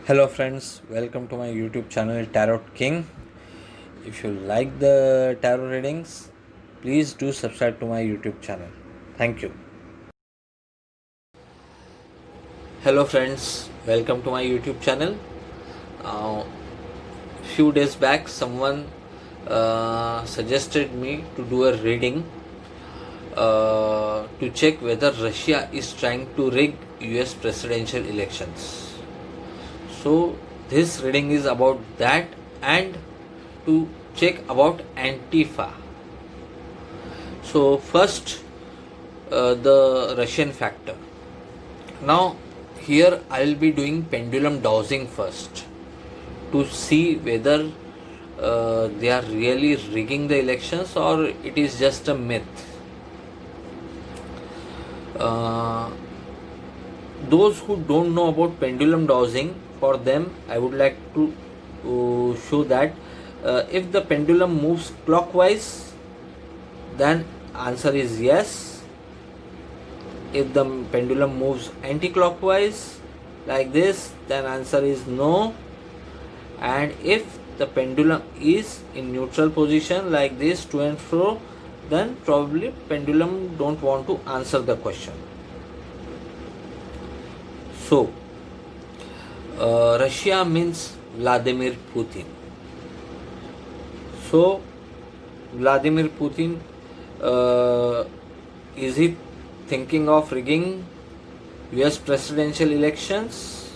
Hello, friends, welcome to my YouTube channel Tarot King. If you like the tarot readings, please do subscribe to my YouTube channel. Thank you. Hello, friends, welcome to my YouTube channel. Few days back, someone suggested me to do a reading to check whether Russia is trying to rig US presidential elections. So, this reading is about that and to check about Antifa. So, first, the Russian factor. Now, here I will be doing pendulum dowsing first to see whether they are really rigging the elections or it is just a myth. Those who don't know about pendulum dowsing, for them I would like to show that if the pendulum moves clockwise, then answer is yes. If the pendulum moves anti-clockwise like this, then answer is no. And if the pendulum is in neutral position like this, to and fro, then probably pendulum don't want to answer the question. So, Russia means Vladimir Putin. So, Vladimir Putin, is he thinking of rigging US presidential elections?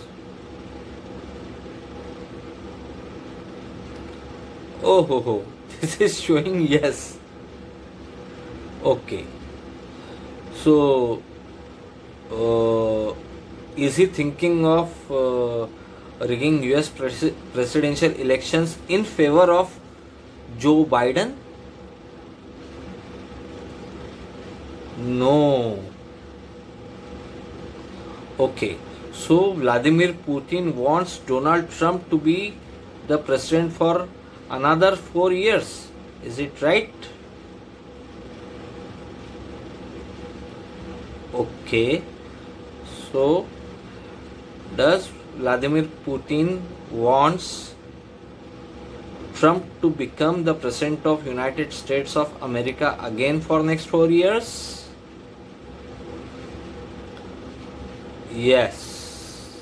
Oh, ho, ho. This is showing yes. Okay. So, is he thinking of rigging US presidential elections in favor of Joe Biden? No. Okay. So Vladimir Putin wants Donald Trump to be the president for another 4 years. Is it right? Okay. So does Vladimir Putin wants Trump to become the president of United States of America again for next 4 years? Yes.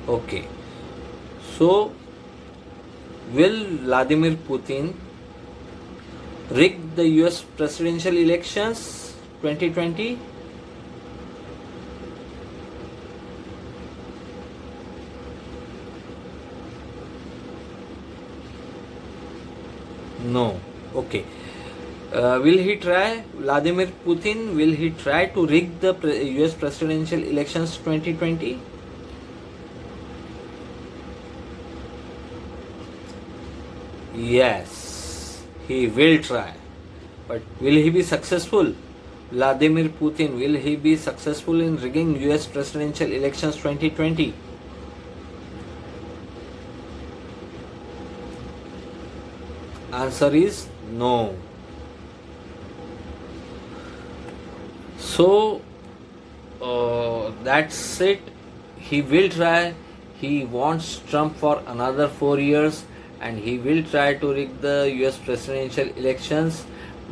Okay. So will Vladimir Putin rig the US presidential elections 2020? No. Okay. Will he try? Vladimir Putin, will he try to rig the US presidential elections 2020? Yes, he will try. But will he be successful? Vladimir Putin, will he be successful in rigging US presidential elections 2020? Answer is no. So that's it. He will try. He wants Trump for another 4 years and he will try to rig the US presidential elections,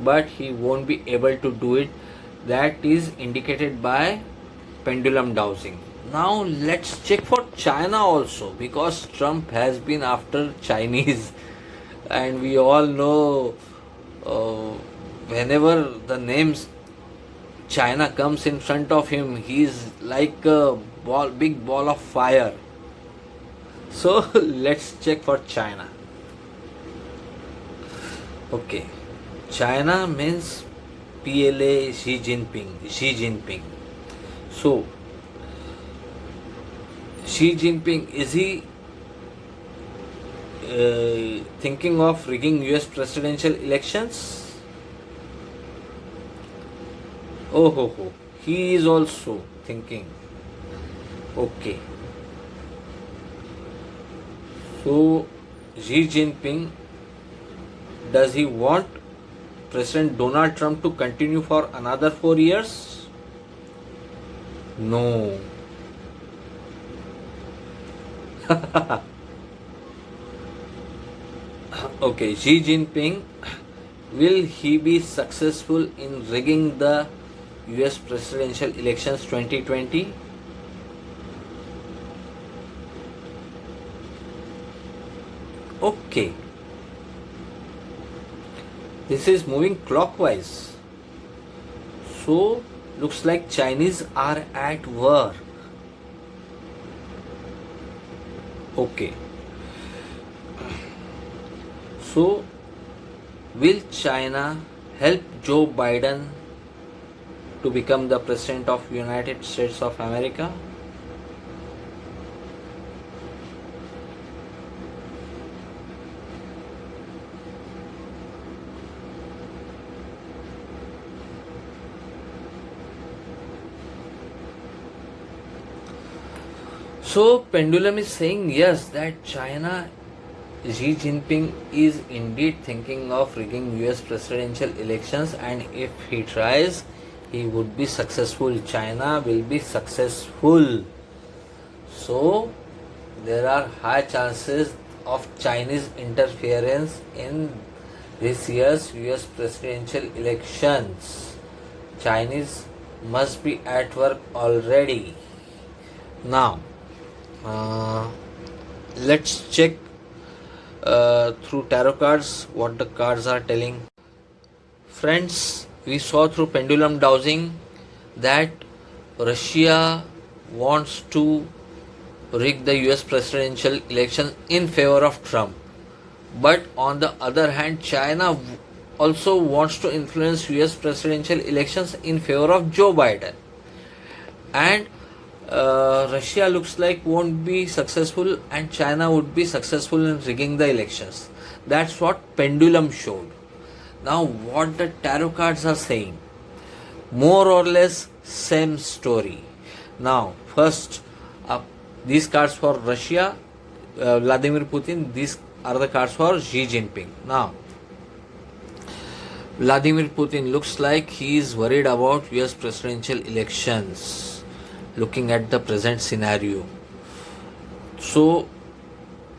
but he won't be able to do it. That is indicated by pendulum dowsing. Now let's check for China also, because Trump has been after Chinese and we all know whenever the names China comes in front of him, he is like a big ball of fire. So let's check for China. Okay, China means PLA Xi Jinping. Xi Jinping. So Xi Jinping, is he thinking of rigging US presidential elections? Oh ho ho, he is also thinking. Okay. So Xi Jinping, does he want President Donald Trump to continue for another 4 years? No. Okay, Xi Jinping, will he be successful in rigging the US presidential elections 2020? Okay, this is moving clockwise. So, looks like Chinese are at war. Okay. So, will China help Joe Biden to become the president of United States of America? So, Pendulum is saying yes, that China, Xi Jinping is indeed thinking of rigging US presidential elections, and if he tries, he would be successful. China will be successful. So, there are high chances of Chinese interference in this year's US presidential elections. Chinese must be at work already. Now, let's check through tarot cards what the cards are telling. Friends, we saw through pendulum dowsing that Russia wants to rig the US presidential election in favor of Trump. But on the other hand, China also wants to influence US presidential elections in favor of Joe Biden. And Russia looks like won't be successful, and China would be successful in rigging the elections. That's what pendulum showed. Now, what the tarot cards are saying, more or less same story. Now, first, these cards for Russia, Vladimir Putin. These are the cards for Xi Jinping. Now, Vladimir Putin looks like he is worried about US presidential elections, looking at the present scenario. So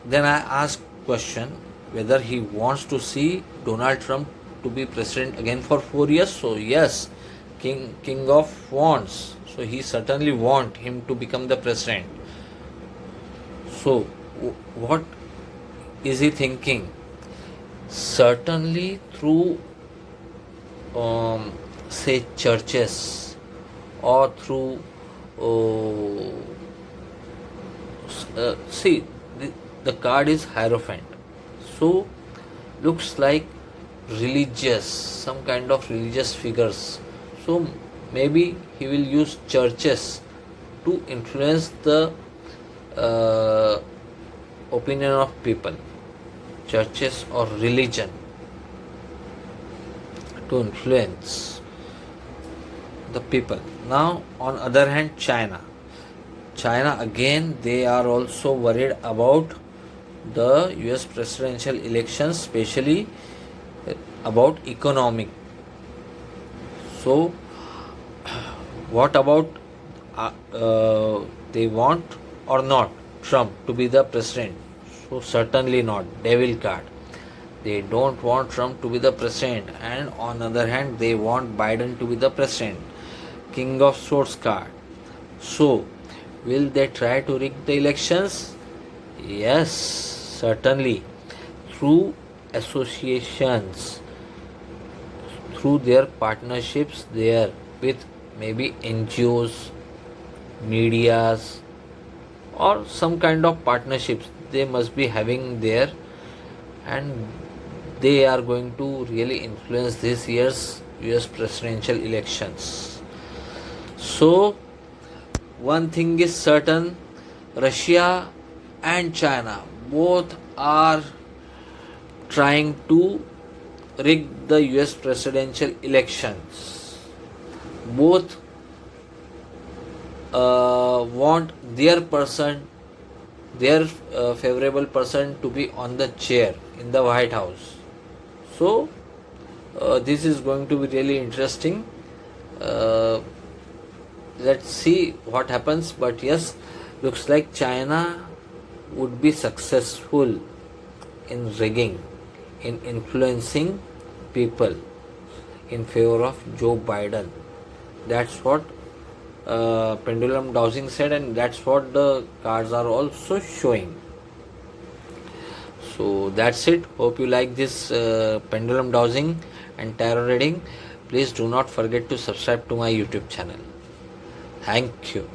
then I ask question whether he wants to see Donald Trump to be president again for 4 years. So yes, king of wands. So he certainly want him to become the president. So what is he thinking? Certainly through say churches, or through see, the card is Hierophant. So looks like religious, some kind of religious figures. So maybe he will use churches to influence the opinion of people, churches or religion to influence the people. Now, on other hand, China again, they are also worried about the US presidential elections, especially about economic. So what about they want or not Trump to be the president? So certainly not. Devil card. They don't want Trump to be the president, and on the other hand, they want Biden to be the president. King of Swords card. So, will they try to rig the elections? Yes, certainly. Through associations, through their partnerships there with maybe NGOs, medias, or some kind of partnerships they must be having there, and they are going to really influence this year's US presidential elections. So, one thing is certain, Russia and China both are trying to rig the US presidential elections. Both want their person, their favorable person to be on the chair in the White House. So, this is going to be really interesting. Let's see what happens. But yes, looks like China would be successful in rigging, in influencing people in favor of Joe Biden. That's what pendulum dowsing said, and that's what the cards are also showing. So that's it. Hope you like this pendulum dowsing and tarot reading. Please do not forget to subscribe to my YouTube channel. Thank you.